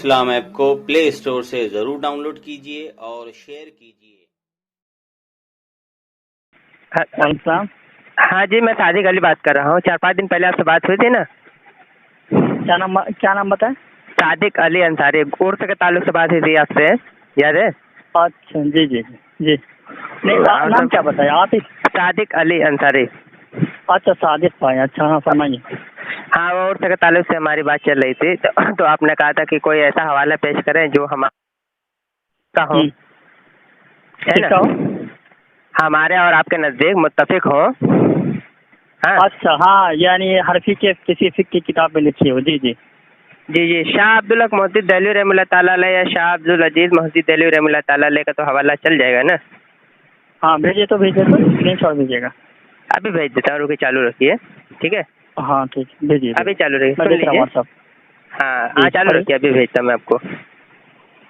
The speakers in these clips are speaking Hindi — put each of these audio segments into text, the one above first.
इस्लाम ऐप को प्ले स्टोर से जरूर डाउनलोड कीजिए और शेयर कीजिए। वालेकुम। हाँ जी, मैं सादिक अली बात कर रहा हूँ। 4-5 दिन पहले आपसे बात हुई थी ना। क्या नाम बताएं? सादिक अली अंसारी, कोर्स के ताल्लुक से बात हुई थी आपसे, याद है? अच्छा जी जी जी। नहीं, नाम क्या बताया आप ही? सादिक अली अंसारी। अच्छा सादिक भाई, अच्छा हाँ फरमाइए। हाँ, वो कोर्स के ताल्लुक से हमारी बात चल रही थी तो आपने कहा था कि कोई ऐसा हवाला पेश करें जो हमारा हो, है ना? हमारे और आपके नज़दीक मुत्तफिक हो। हाँ? अच्छा हाँ, यानी हरफी के किसी फिक की किताब में लिखी हो। जी जी जी जी। शाह अब्दुल हक मोहद्दिस दहलवी रहमतुल्लाह तआला अलैह या शाह अब्दुल अजीज मोहद्दिस दहलवी रहमतुल्लाह तआला अलैह का तो हवाला चल जाएगा ना? हाँ भेजिए तो स्क्रीनशॉट भेजिएगा। अभी भेज देता हूँ, रुकिए, चालू रखिए। ठीक है, हाँ ठीक, भेजिए। अभी चालू रखिए, मैं सुन देख रहा हूँ लीजिए। व्हाट्सएप। हाँ हाँ, चालू रखिए, अभी भेजता हूँ मैं आपको।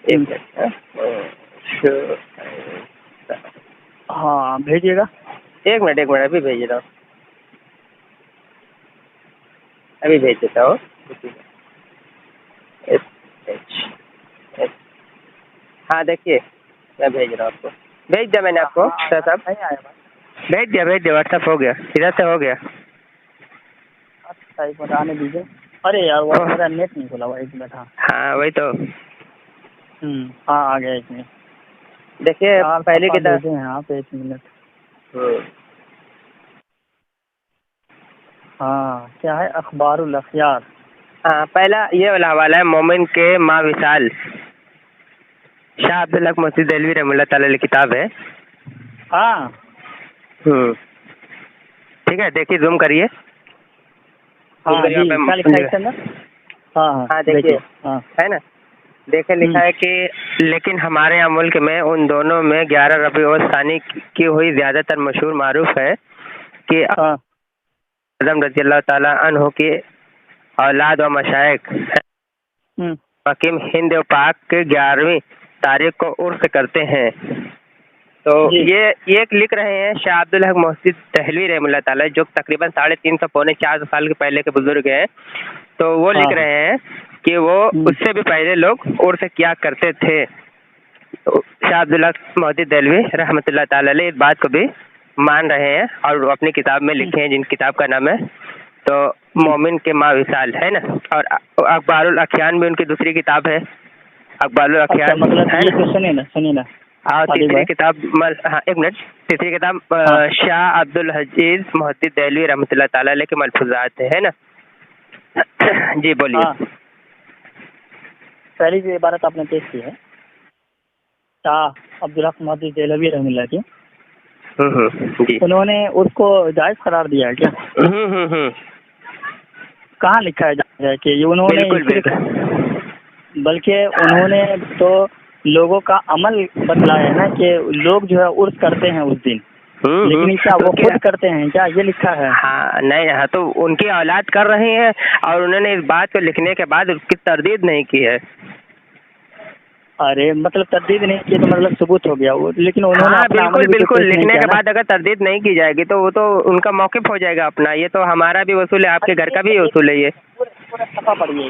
एक मिनट। हाँ भेजिएगा। एक मिनट अभी भेज रहा हूँ, अभी भेज देता हूँ। हाँ देखिए, मैं भेज रहा हूँ आपको। भेज दिया मैंने आपको सर साहब। नहीं आया भाई। भेज दिया व्हाट्सएप हो गया, इधर से हो गया। अच्छा एक मिनट आने दीजिए। अरे यार वो मेरा नेट नहीं खुला हुआ, एक मिनट। हाँ हाँ वही तो। हाँ आ गया, एक मिनट। देखिए पहले की भेजे हैं आप, एक मिनट। हाँ क्या है? अखबारुल अखयार। हाँ, पहला ये वाला हवाला है, मोमिन के माँ विशाल, शाह अब्दुल हक मोहद्दिस दहलवी रहमतुल्लाह तआला की किताब है। हाँ ठीक है, देखिए, जूम करिए। हाँ जी, क्या लिखा है इसके अंदर? हाँ देखिए, हाँ है ना? देखे, लिखा है कि लेकिन हमारे यहाँ मुल्क में उन दोनों में 11 रबीउल सानी की हुई ज़्यादातर मशहूर मारूफ है कि आज़म रज़ी अल्लाह ताला अन्हु की औलाद व मशाइख हकीम हिंद व पाक के 11वीं तारीख को उर्स करते हैं। तो ये एक लिख रहे हैं शाह अब्दुल हक मोहद्दिस दहलवी रहमतुल्लाह तआला, जो तकरीबन 350 पौने 400 साल के पहले के बुजुर्ग हैं। तो वो लिख रहे हैं कि वो उससे भी पहले लोग उर्स किया करते थे। तो शाह अब्दुल हक मोहद्दिस दहलवी रहमतुल्लाह तआला अलैह इस बात को भी मान रहे हैं और वो अपनी किताब में लिखे हैं, जिन किताब का नाम है तो मोमिन के माँ विशाल, है ना? और अखबारुल अखयान भी उनकी दूसरी किताब है, अखबारुल अखयान। मतलब ये तो सुनिए ना। हाँ, तीसरी किताब, हाँ एक मिनट, तीसरी किताब शाह अब्दुल अजीज मोहद्दिस दहलवी रहमतुल्लाह तआला अलैह के मलफूजात है ना? जी बोलिए। पहली जो इबारत आपने पेश की है शाह अब्दुल हक मोहद्दिस दहलवी रहमतुल्लाह की, जी, उन्होंने उसको जायज करार दिया है क्या? कहाँ लिखा है जायज है कि ये उन्होंने? बल्कि उन्होंने तो लोगों का अमल बतलाया है ना कि लोग जो है उर्स करते हैं उस दिन, लेकिन क्या वो खुद करते हैं क्या? ये लिखा है। हाँ नहीं, हाँ तो उनकी औलाद कर रही है और उन्होंने इस बात को लिखने के बाद उसकी तरदीद नहीं की है। अरे मतलब तरदीद नहीं की तो मतलब सबूत हो गया वो, लेकिन उन्होंने बिल्कुल लिखने के बाद अगर तरदीद नहीं की जाएगी तो वो तो उनका मौक़िफ़ हो जाएगा अपना। ये तो हमारा भी वसूल है, आपके घर का भी वसूल है। ये पूरा पढ़िए,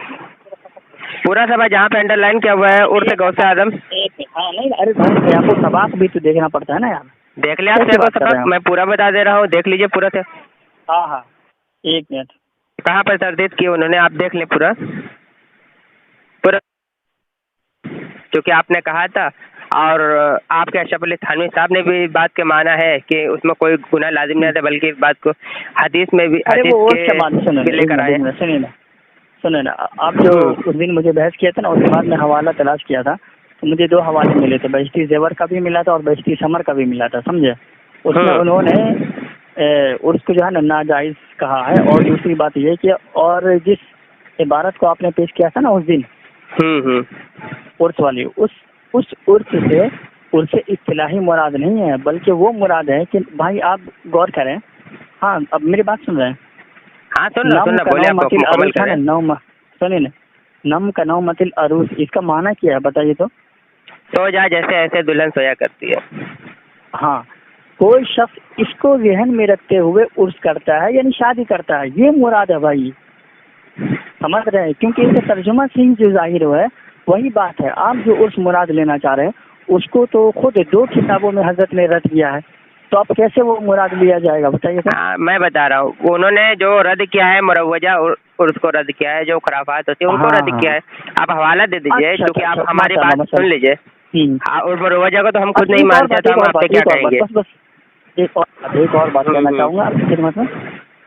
पूरा सभा जहाँ पे अंडरलाइन किया हुआ है उर्स गौसे आजम। हाँ नहीं, अरे भाई आपको सबाक भी तो देखना पड़ता है ना यार। देख लिया सबक, मैं पूरा बता दे रहा हूँ, देख लीजिए पूरा से। हाँ एक मिनट। कहाँ पर तरदीद की उन्होंने, आप देख लें पूरा, क्योंकि आपने कहा था और आपके अशरफ अली थानवी साहब ने भी इस बात के माना है कि उसमें कोई गुनाह लाजिम नहीं था, बल्कि इस बात को हदीस में भी लेकर आए। सुने ना, आप जो उस दिन मुझे बहस किया था ना, उसके बाद मैं हवाला तलाश किया था तो मुझे 2 हवाले मिले थे, बहिश्ती ज़ेवर का भी मिला था और बहिश्ती समर का भी मिला था, समझे? उसमें उन्होंने उसको जो है ना नाजायज़ कहा है। और दूसरी बात ये कि और जिस इबारत को आपने पेश किया था ना उस दिन उर्स वाली, उस उर्स से इस्तिलाही मुराद नहीं है, बल्कि वो मुराद है कि भाई आप गौर करें। हाँ अब मेरी बात सुन रहे हैं? हाँ सुनना बोलिए, आप मुकम्मल करें। सुनिए ना, नम का नौमतिल अरूस, इसका माना क्या है बताइए तो? सो जा जैसे ऐसे दुल्हन सोया करती है। हाँ, कोई शख्स इसको ज़हन में रखते हुए उर्स करता है यानी शादी करता है, ये मुराद है भाई, समझ रहे हैं? क्योंकि इसका तर्जुमा से ही जो जाहिर हुआ है वही बात है, आप जो उर्स मुराद लेना चाह रहे हैं उसको तो खुद 2 किताबों में हजरत ने रद्द किया है, तो अब कैसे वो मुराद लिया जाएगा बताइए सर। मैं बता रहा हूँ, उन्होंने जो रद्द किया है मुरव्वजा उर्स को रद्द किया है, जो खुराफात होती है उनको रद्द किया है। आप हवाला दे दीजिए, क्योंकि आप हमारी बात सुन लीजिए। उस मुरव्वजा को तो हम खुद नहीं मानते, तो हम आपसे क्या कहेंगे। बस एक और बात कहना चाहूँगा आपकी खिदमत में।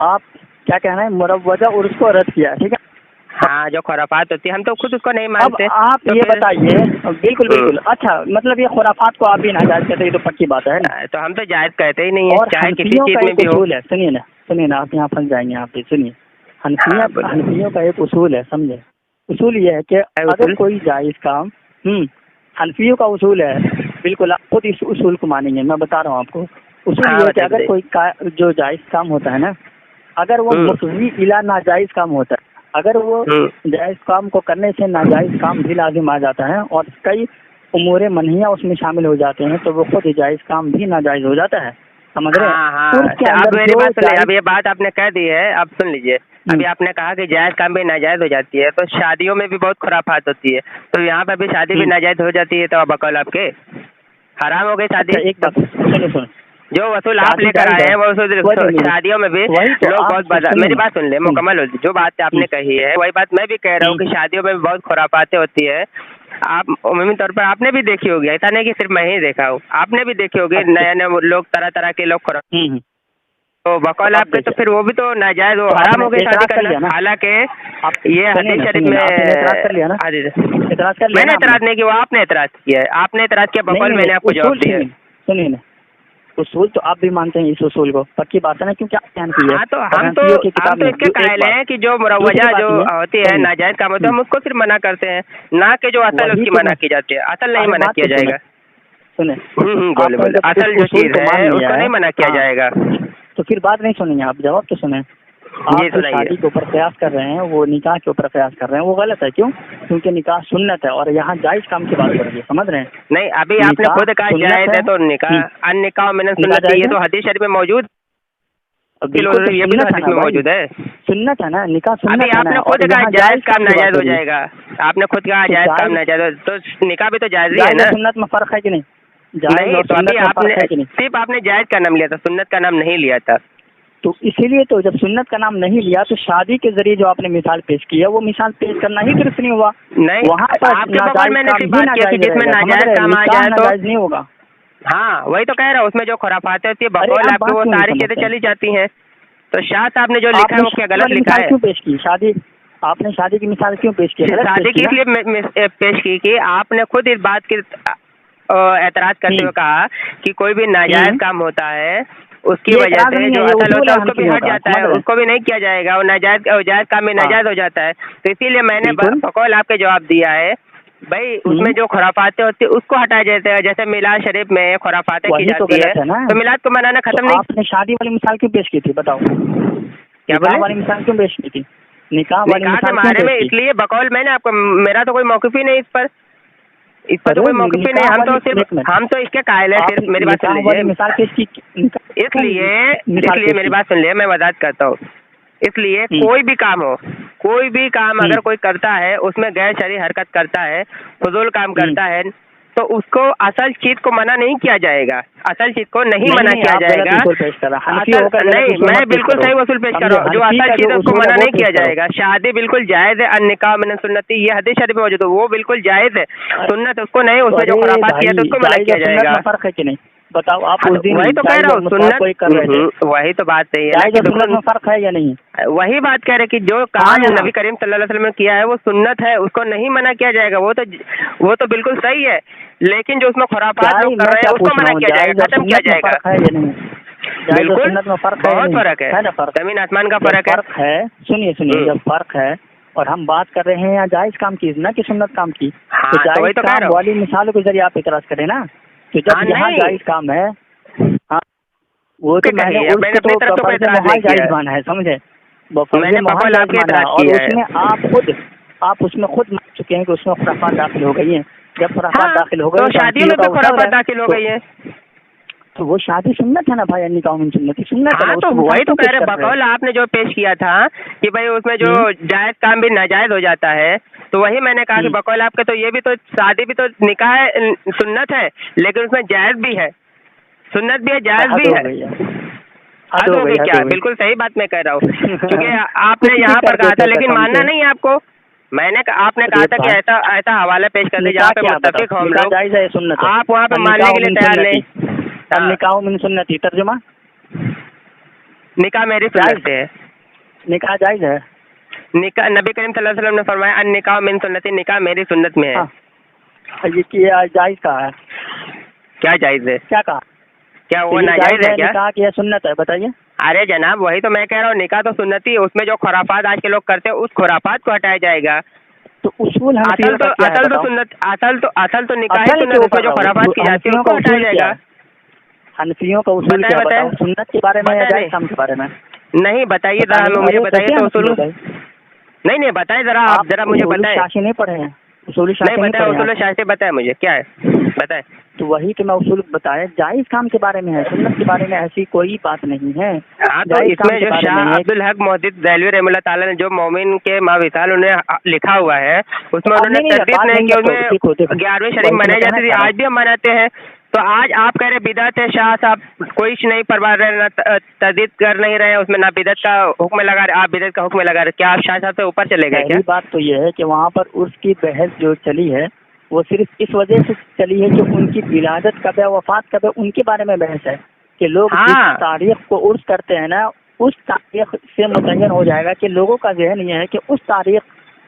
आप क्या कहना है, मुरव्वजा उर्स को रद्द किया, ठीक है। हाँ, जो खुराफात होती है हम तो खुद उसको नहीं मानते। अब आप तो ये बताइए, बिल्कुल बिल्कुल, अच्छा मतलब ये खुराफात को आप भी नाजायज कहते हैं, ये तो पक्की बात है ना। तो हम तो जायज कहते ही नहीं है, चाहे किसी चीज में भी हो। सुनिए ना, आप यहाँ फंस जाएंगे, आप सुनिए। हनफियों का एक उसूल है, समझे। उसूल ये है कि अगर कोई जायज काम, हनफियों का उसूल है, बिल्कुल आप खुद इस उसूल को मानेंगे, मैं बता रहा हूँ आपको। उसूल ये है कि अगर कोई जो जायज काम होता है ना, अगर वो मुफ़ज़ी इला नाजायज काम होता है, अगर वो जायज काम को करने से नाजायज काम भी लाजिम आ जाता है और कई उमूर मनहिया उसमें शामिल हो जाते हैं, तो वो खुद जायज काम भी नाजायज हो जाता है, समझ रहे हैं। अब मेरी बात सुनिए, अब ये बात आपने कह दी है, अब सुन लीजिए। अभी आपने कहा कि जायज काम भी नाजायज हो जाती है, तो शादियों में भी बहुत खुराफात होती है, तो यहाँ पे भी शादी भी नाजायज हो जाती है, तो बकौल आपके हराम हो गई शादी। एक बात सुनो, जो वसूल आप लेकर आए हैं वो शादियों में भी लोग बहुत मेरी बात सुन ले मुकम्मल होती। जो बात आपने कही है वही बात मैं भी कह रहा हूँ कि शादियों में भी बहुत खुराफातें होती है। आप उम्मीद तौर पर आपने भी देखी होगी, ऐसा नहीं कि सिर्फ मैं ही देखा हूँ, आपने भी देखी होगी। नए नए लोग, तरह तरह के लोग तो बकौल आपके, तो फिर वो भी तो नाजायज, वो हराम हो गई शादी करना। हालांकि ये हदीस शरीफ में मैंने एतराज नहीं किया, आपने एतराज किया है, आपने एतराज किया बकौल, मैंने आपको जवाब दिया। सुनिए ना, उसूल तो आप भी मानते हैं इस उसूल को, पक्की बात है ना, क्योंकि आप ध्यान कीजिए। हाँ, तो हम तो इसके कायल हैं कि जो मुरव्वजा जो होती है नाजायज काम होता है, हम उसको सिर्फ मना करते हैं, ना कि जो असल उसकी मना की जाती है। असल नहीं मना किया जाएगा। सुने, बोले असल जो चीज है उसको नहीं मना किया जाएगा। तो फिर बात नहीं सुनेंगे आप, जवाब तो सुने। आप शादी के ऊपर प्रयास कर रहे हैं, वो निकाह के ऊपर प्रयास कर रहे हैं, वो गलत है। क्यों? क्योंकि निकाह सुन्नत है और यहाँ जायज काम की बात हो रही है, समझ रहे हैं। नहीं, अभी आपने खुद कहा जायज है, तो निकाह अन निकाह मिन सुन्नत, ये तो हदीस शरीफ में मौजूद, ये भी हदीस में मौजूद है, सुन्नत है ना, निकाह सुन्नत है। आपने खुद कहा जायज काम नाजायज हो जाएगा, आपने खुद कहा जायज काम नाजायज, तो निकाह भी तो जायज ही है ना। सुन्नत में फर्क है कि नहीं? नहीं, तो अभी आपने सिर्फ आपने जायज का नाम लिया था, सुन्नत का नाम नहीं लिया था। तो इसीलिए तो जब सुन्नत का नाम नहीं लिया, तो शादी के जरिए जो आपने मिसाल पेश की है, वो मिसाल पेश करना ही दुरुस्त नहीं हुआ। नहीं, वहाँ पर आपके बगल मैंने सिर्फ बात किया कि जिसमें नाजायज काम आ जाए तो नहीं होगा। हाँ, वही तो कह रहा हूँ, उसमें जो खुराफातें होती है बकौल आपकी, वो सारी चीजें चली जाती हैं। तो शाह साहब ने जो लिखा है वो क्या गलत लिखा है? क्यों पेश की शादी? आपने शादी की मिसाल क्यों पेश की? शादी की इसलिए पेश की कि आपने खुद इस बात की एतराज करते हुए कहा कि कोई भी नाजायज काम होता है उसकी वजह से जो असल होता है उसको भी हट जाता है, उसको भी नहीं किया जाएगा, और जायज काम में नाजायज हो जाता है। तो इसीलिए मैंने बकौल आपके जवाब दिया है, भाई उसमें जो खुराफातें होती है उसको हटाया जाता है। जैसे मिलाद शरीफ में खुराफातें की जाती है, तो मिलाद को मनाना खत्म नहीं। आपने शादी वाली मिसाल क्यों पेश की थी, बताओ? क्या वाली मिसाल क्यों पेश की थी? निकाह के बारे में इसलिए बकौल मैंने आपको, मेरा तो कोई मौक़िफ़ ही नहीं इस पर तो कोई मौक़िफ़ ही नहीं। हम तो इसके कायल है। सिर्फ मेरी बात सुन लीजिए, मिसाल पेश की इसलिए मेरी बात सुन लिया, मैं वजाहत करता हूँ। इसलिए कोई भी काम हो, कोई भी काम अगर कोई करता है उसमें गैर शरई हरकत करता है, फजूल काम करता है, तो उसको असल चीज को मना नहीं किया जाएगा, असल चीज को नहीं मना किया जाएगा। नहीं, मैं बिल्कुल सही वसूल पेश कर रहा हूँ। जो असल चीज है उसको मना नहीं किया जाएगा। शादी बिल्कुल जायज है, अन-निकाह मिन सुन्नती, ये हदीस शरीफ में मौजूद है, वो बिल्कुल जायज है। सुन्नत उसको नहीं, उसमें जो खुराफात किया तो उसको मना किया जाएगा। फर्क है कि नहीं बताओ आप? उस दिन वही तो कह रहा हूँ, सुन्नत कर रहे थे, वही तो बात सही है। सुन्नत में फर्क है या नहीं? वही बात कह रहे कि जो काम नबी करीम सल्लल्लाहु अलैहि वसल्लम ने किया है वो सुन्नत है, उसको नहीं मना किया जाएगा। वो तो बिल्कुल सही है, लेकिन जो उसमें खुराफात लोग कर रहे हैं उसको मना किया जाएगा, खत्म किया जाएगा। बिल्कुल बहुत फर्क है, जमीन आसमान का फर्क है। सुनिए, जब फर्क है और हम बात कर रहे हैं यहाँ जायज काम की, ना कि सुन्नत काम की, तो जायज काम वाली मिसालों के जरिए आप इतराज करें ना। तो जब यहाँ जायज काम है, हाँ, वो तो मैंने अपनी तरफ तो जायज माना है, समझे? मैंने बकौल आपके एतराज किया है, उसमें आप उसमें खुद मान चुके हैं कि उसमें खुराफात दाखिल हो गई है। जब खुराफात दाखिल हो गई तो शादियों में तो खुराफात दाखिल हो गई है। तो वो शादी सुन्नत है ना भाई, निकाह में सुन्नत सुन्नत है ना, हाँ तो उसको वही तो निकाह कह रहे क्यों कर बकौल आपने जो पेश किया था कि भाई उसमें जो जायज काम भी नाजायज हो जाता है, तो वही मैंने कहा कि बकौल आपके तो ये भी तो शादी भी तो निकाह है, सुन्नत है, लेकिन उसमें जायज भी है, सुन्नत भी है, जायज भी है। हद हो गई क्या? बिल्कुल सही बात मैं कह रहा हूँ, क्योंकि आपने यहाँ पर कहा था लेकिन मानना नहीं है आपको। आपने कहा था कि ऐसा ऐसा हवाला पेश कर दे जहाँ पे मुत्तफिक हम लोग, आप वहाँ पे मानने के लिए तैयार नहीं। निकाह मिन सुन्नती तर्जुमा, निकाह मेरी सुन्नत है, निकाह जायज है। निकाह नबी करीम सल्लल्लाहु अलैहि वसल्लम ने फरमाया अन निकाह मिन सुन्नती, निकाह मेरी सुन्नत में है। ये क्या जायज कहा है? क्या जायज है? क्या कहा? क्या वो नाजायज है क्या? निकाह की सुन्नत है, बताइए। अरे जनाब वही तो मैं कह रहा हूँ, निकाह तो सुन्नती है, उसमें जो खुराफात आज के लोग करते हैं उस खुराफात को हटाया जाएगा। तो उसूल असल तो सुन्नत, असल तो निकाह है सुन्नत, उसमें जो खुराफात की जाती है उसको हटाया जाएगा। हनफियों का उसूल क्या बताओ, सुन्नत के बारे में या जायज काम के बारे में? नहीं बताइए जरा, मुझे बताइए तो उसूल। नहीं बताइए जरा, आप जरा मुझे बताएं। शासी नहीं पढ़े हैं, उसूल नहीं बताए, उसूल शासी बताए मुझे क्या है, बताए। तो वही तो मैं उसूल बताया, जायज काम के बारे में है, सुन्नत के बारे में ऐसी कोई बात नहीं है। हाँ तो इसमें जो शाह अब्दुल हक मोहद्दिस देहलवी रहमतुल्लाह ताला ने जो मोमिन के माविसाल उन्हें लिखा हुआ है, उसमें उन्होंने तरदीद नहीं की, उसमें 11वीं शरीफ मनाई जाती थी, आज भी हम मनाते हैं। तो आज आप कह रहे बिदअत है, शाह साहब कोई नहीं परवाह रहे, तरदीद कर नहीं रहे, उसमें ना बिदअत का हुक्म लगा रहे, आप बिदअत का हुक्म लगा रहे, क्या आप शाह साहब से ऊपर चले गए क्या? बात तो ये है कि वहाँ पर उसकी बहस जो चली है वो सिर्फ इस वजह से चली है कि उनकी विलादत कब है, वफात कब है, उनके बारे में बहस है कि लोग जिस तारीख को उर्स करते हैं ना, उस तारीख से मुतय्यन हो जाएगा कि लोगों का जहन ये है कि उस तारीख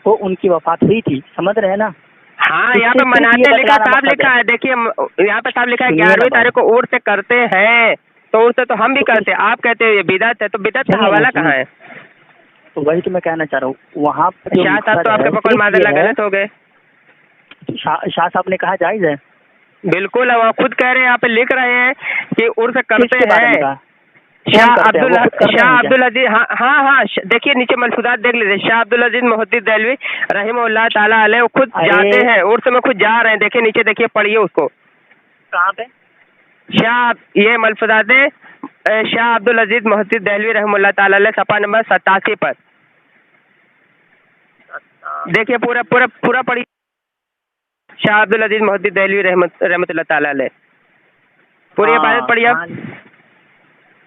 को उनकी वफात हुई थी, समझ रहे हैं ना। हाँ यहाँ पे मनाते लिखा, साफ लिखा है, देखिए यहाँ पे साफ लिखा है 11वीं तारीख को उर्स करते हैं, तो उर्स तो हम भी करते हैं, आप कहते हैं ये बिदअत है, तो बिदअत का हवाला कहाँ है? तो वही तो मैं कहना चाह रहा हूँ, वहाँ पर शाह साहब तो आपके बकौल माज़अल्लाह गलत हो गए। शाह साहब ने कहा जायज है, बिल्कुल, वो खुद कह रहे हैं, यहाँ पे लिख रहे हैं कि उर्स करते हैं। शाह अब्दुल अजीज, हाँ देखिए नीचे मलफूजात देख लीजिए, शाह अब्दुल अजीज मोहद्दिस देहलवी रहमतुल्लाह ताला अलैह, वो खुद जाते हैं उर्स में, खुद जा रहे हैं, देखिए नीचे देखिए, पढ़िए उसको। कहाँ पे? शाह, ये मलफूजात है शाह अब्दुल अजीज मोहद्दिस देहलवी रहमतुल्लाह ताला अलैह, सफ़ा नंबर 87 पर देखिए, पूरा पढ़िए। शाह अब्दुल अजीज मोहद्दिस देहलवी रहमतुल्लाह ताला अलैह, पूरी इबारत पढ़िए आप,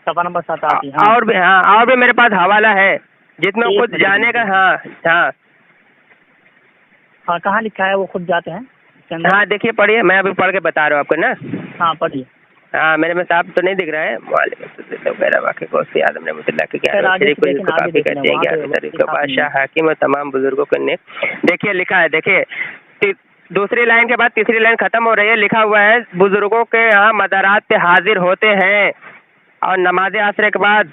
सफ़ा नंबर 87। और भी मेरे पास हवाला है जिसमें खुद जाने का। हाँ कहाँ लिखा है वो खुद जाते हैं? हाँ देखिए पढ़िए, मैं अभी पढ़ के बता रहा हूँ आपको ना। हाँ पढ़िए। हाँ मेरे में साहब तो नहीं दिख रहा है। आदम रहमतुल्लाह के काफी कहते हैं 11वीं तारीख को बादशाह हाकिम और तमाम बुजुर्गों को ने, देखिए लिखा है, देखिए दूसरी लाइन के बाद तीसरी लाइन खत्म हो रही है, लिखा हुआ है बुजुर्गों के यहाँ मदारात पे हाजिर होते हैं और नमाज असर के बाद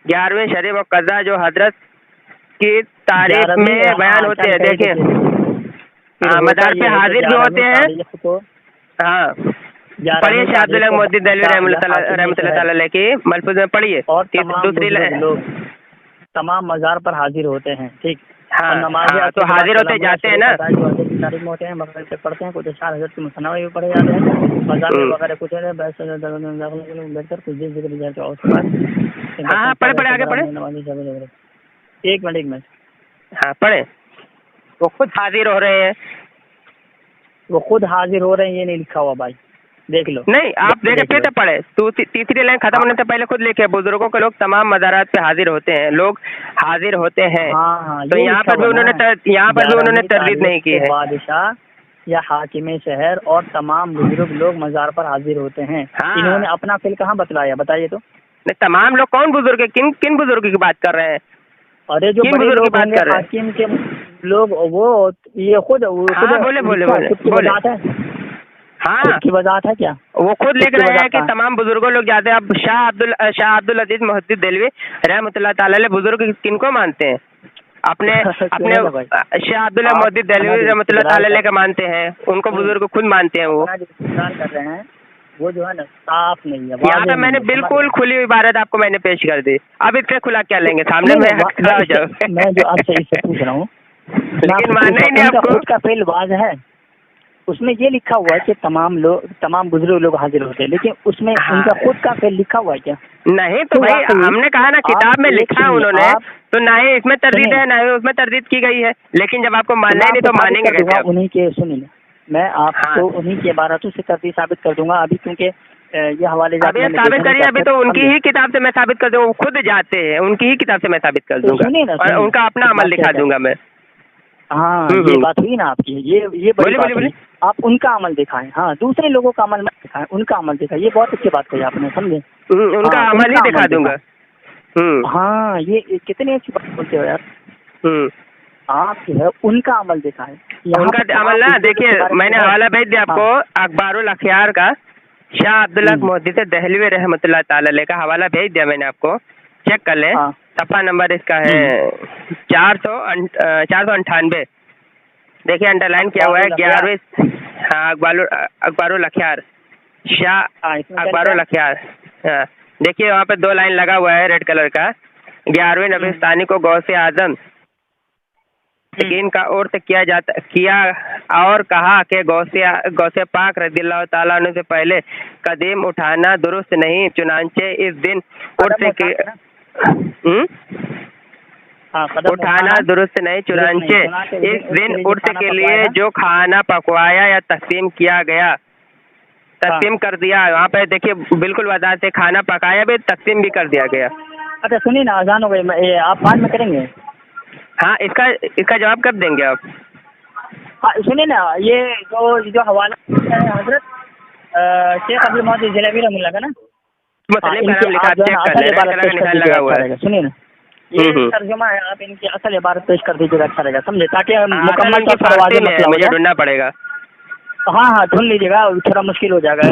11वीं शरीफ और कज़ा जो हजरत की तारीफ में बयान होते हैं। देखिए हाँ, मदार पे हाजिर भी होते हैं। हाँ पढ़िए, शाह अब्दुल मोहद्दिस देहलवी रहमतुल्लाह ताला अलैह की मलफूज में पढ़िए। और दूसरी लोग तमाम मज़ार पर हाजिर होते हैं, ठीक। हाँ तो हाजिर होते जाते हैं ना, तारीफ में होते हैं, मगरिब से पढ़ते हैं, कुछ अशआर हज़रत के मुसन्नफ़ भी पढ़े जाते हैं, मज़ार वगैरह कुछ है बैठकर कुछ जिक्र जाते हैं। उसके बाद हाँ पढ़े आगे पढ़े, 1 मिनट। हाँ पढ़े। वो खुद हाजिर हो रहे हैं, वो खुद हाजिर हो रहे हैं, ये नहीं लिखा हुआ भाई, देख लो। नहीं आप देखे फिर से पढ़े, तीसरी लाइन खत्म होने से पहले खुद लिखे, बुजुर्गों के लोग तमाम मज़ारात पे हाजिर होते हैं, लोग हाजिर होते हैं। हाँ, तो यहाँ पर भी उन्होंने तरदीद नहीं की है। बादशाह या हाकिम शहर और तमाम बुजुर्ग लोग मज़ार पर हाजिर होते हैं। हाँ। इन्होंने अपना फिल कहाँ बतलाया, बताइए तो। नहीं तमाम लोग कौन बुजुर्ग है, किन बुजुर्ग की बात कर रहे हैं? अरे जो बड़े लोग होंगे हाकिम के लोग, वो ये खुद बोले हाँ की वजह है क्या? वो खुद लिख रहे हैं कि तमाम बुजुर्गों लोग जाते हैं। अब शाह अब्दुल अजीज मोहद्दिस देहलवी रहमतुल्लाह ताला अलैह बुजुर्ग किनको मानते हैं? अपने शाह अब्दुल मोहद्दिस देहलवी रहमतुल्लाह ताला अलैह का मानते हैं, उनको बुजुर्ग खुद मानते हैं। वो कर रहे हैं, वो जो है ना साफ नहीं है। यहाँ पे मैंने बिल्कुल खुली इबारत आपको मैंने पेश कर दी, अब इससे खुला क्या लेंगे सामने में? मैं जो आपसे इससे पूछ रहा हूँ, लेकिन मानना ही नहीं आपको। खुद का फेल वाज है, उसमें ये लिखा हुआ है कि तमाम बुजुर्ग लोग हाजिर होते हैं, लेकिन उसमें हाँ। उनका खुद का फेल लिखा हुआ है क्या? नहीं तो भाई आप हमने कहा ना किताब में एक लिखा है सुनिए, उन्होंने, तो ना ही इसमें तरदीद सुनिए। है ना ही उसमें तरदीद की गई है, लेकिन जब आपको मानना ही नहीं तो आपको साबित मानेंगे कर कैसे दूंगा आप? उन्हीं के, सुनिए मैं आपको हाँ। उन्हीं के इबारतों से तरदीद साबित कर दूंगा अभी, क्योंकि ये हवाले अभी आप साबित करिए, अभी तो उनकी ही किताब से मैं साबित कर दूंगा, वो खुद जाते हैं, उनकी ही किताब से मैं साबित कर तो दूंगा सुनिए ना, और सुनिए। उनका अपना एक अमल बात दिखा कहता है। दूंगा मैं। हाँ ये बात हुई ना आपकी, ये बड़ी बोलिए, बात बोलिए, हुई। आप उनका अमल दिखाएं, हाँ दूसरे लोगों का अमल मत दिखाएं, उनका अमल दिखाएं। ये बहुत अच्छी बात कही आपने, समझे? उनका हाँ, अमल ही उनका दिखा अमल दूंगा। हाँ ये कितनी अच्छी बात बोलते हो यार आप, जो है उनका अमल दिखाएं। यहाँ उनका पर अमल ना तमाम देखिए, बुजुर्गों के बारे में मैंने है। हवाला भेज दिया आपको, हाँ। अखबारुल अखियार का, शाह अब्दुल्ला मोहद्दिस दहलवी रहमतुल्लाह ताला अलैह का हवाला भेज दिया मैंने आपको, चेक कर लें। हाँ। सफ़ा नंबर इसका है 498। देखिए अंडरलाइन किया हुआ है 11वीं। हाँ अखबारुल अखियार, शाह हाँ, इसमें क्या अखबारुल लिखा अखियार। हाँ देखिए वहाँ पे 2 लाइन लगा हुआ है रेड कलर का, 11वीं नबिस्तानी को गौसे आजम का उर्स किया और कहा कि गौसे पाक रज़ियल्लाहु ताला अन्हु से पहले कदम उठाना दुरुस्त नहीं, चुनांचे इस दिन उर्स के कदम उठाना दुरुस्त नहीं, चुनांचे इस दिन उर्स के लिए जो खाना पकवाया या तकसीम किया गया, तकसीम कर दिया। वहाँ पे देखिए बिल्कुल वजाहत से खाना पकाया भी, तकसीम भी कर दिया गया। अच्छा सुनिए ना, अजान हो गई, आप बाद में करेंगे? हाँ इसका जवाब कब देंगे आप? हाँ सुनिए ना, ये जो हवाला है हजरत शेख अब्दुल मोहसिन जलेबी रहमतुल्लाह का ना, मुस्लिम का नाम लिखा, आप चेक कर ले, रेड कलर का निशान लगा हुआ है। सुनिए ना, ये तर्जुमा है, आप इनकी असल इबारत पेश कर दीजिएगा, अच्छा रहेगा, समझे? ताकि मुकम्मल तौर पर वाज़ेह मसला हो मुझे जाए। ढूंढना पड़ेगा। हाँ ढूंढ लीजिएगा, थोड़ा मुश्किल हो जाएगा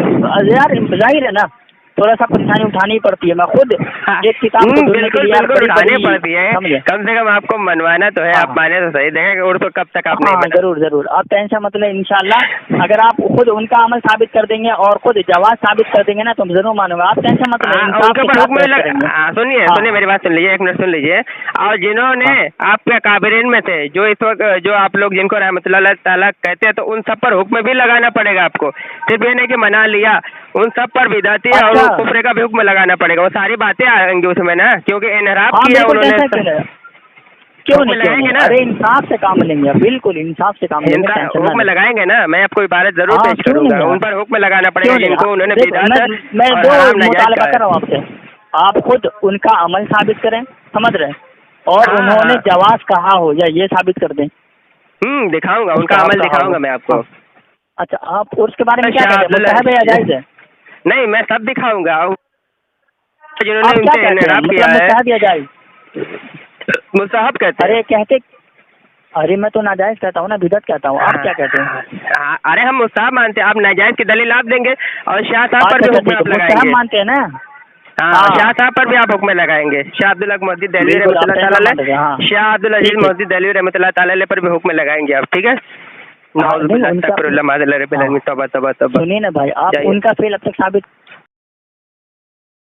यार, जाहिर है ना, थोड़ा सा परेशानी उठानी पड़ती है। मैं खुद एक किताब को ढूंढने के लिए यार बिल्कुल उठानी बड़ी पड़ती है, समझे? कम से कम आपको मनवाना तो है। हाँ। आप माने तो सही, देखेंगे और तो कब तक आप नहीं हाँ बना। जरूर आप टेंशन मत लें, इंशाल्लाह अगर आप खुद उनका अमल साबित कर देंगे और खुद जवाब साबित कर देंगे ना, तो हम जरूर मानूंगा। आप टेंशन मत लें, इंसाफ उनके के ऊपर साथ हुक्म पेश करेंगे। सुनिए मेरी बात सुन लीजिए, एक मिनट सुन लीजिए। और जिन्होंने आपके काबिरीन में थे, जो इस वक्त जो आप लोग जिनको रहमतुल्लाह ताला कहते हैं, तो उन सब पर हुक्म भी लगाना पड़ेगा आपको। सिर्फ ये नहीं कि मना लिया, उन सब पर बिदाती और कुफ्र का भी हुक्म लगाना पड़ेगा। वो सारी बातें आएंगी उसमें ना, क्योंकि इनहराफ किया उन्होंने। क्यों नहीं ना? अरे इंसाफ से काम लेंगे, बिल्कुल इंसाफ से काम लेंगे, हुक्म लगाएंगे ना। मैं आपको इबारत जरूर पेश करूंगा, उन पर हुक्म लगाना पड़ेगा जिनको उन्होंने मैं दो मुतालबा कर रहा हूँ आपसे, आप खुद उनका अमल साबित करें, समझ रहे, और उन्होंने जवाब कहा हो या ये साबित कर दें। दिखाऊंगा, उनका अमल दिखाऊंगा मैं आपको। अच्छा आप उसके बारे में क्या कहते हैं, मुस्तहब है या जायज़ है? नहीं मैं सब दिखाऊंगा जिन्होंने आप क्या उनसे कहते हैं, इनहराफ किया मतलब है। मुस्तहब या जायज़? मुस्तहब कहते हैं। अरे मैं तो नाजायज कहता हूँ ना, बिदअत कहता हूँ, आप क्या कहते हैं? अरे हम मुस्तहब मानते हैं, आप नाजायज की दलील आप देंगे और शाह साहब पर भी हुक्म आप लगाएंगे। मुस्तहब मानते हैं ना? हाँ शाह साहब पर भी आप हुक्म लगाएंगे। शाह अब्दुल मोहद्दिस दहलवी रहमतुल्लाह ताला अलैह, शाह अब्दुल अजीज मोहद्दिस दहलवी रहमतुल्लाह ताला अलैह पर भी हुक्म लगाएंगे आप, ठीक है? सुनिए ना भाई, आप उनका फेल अब तक साबित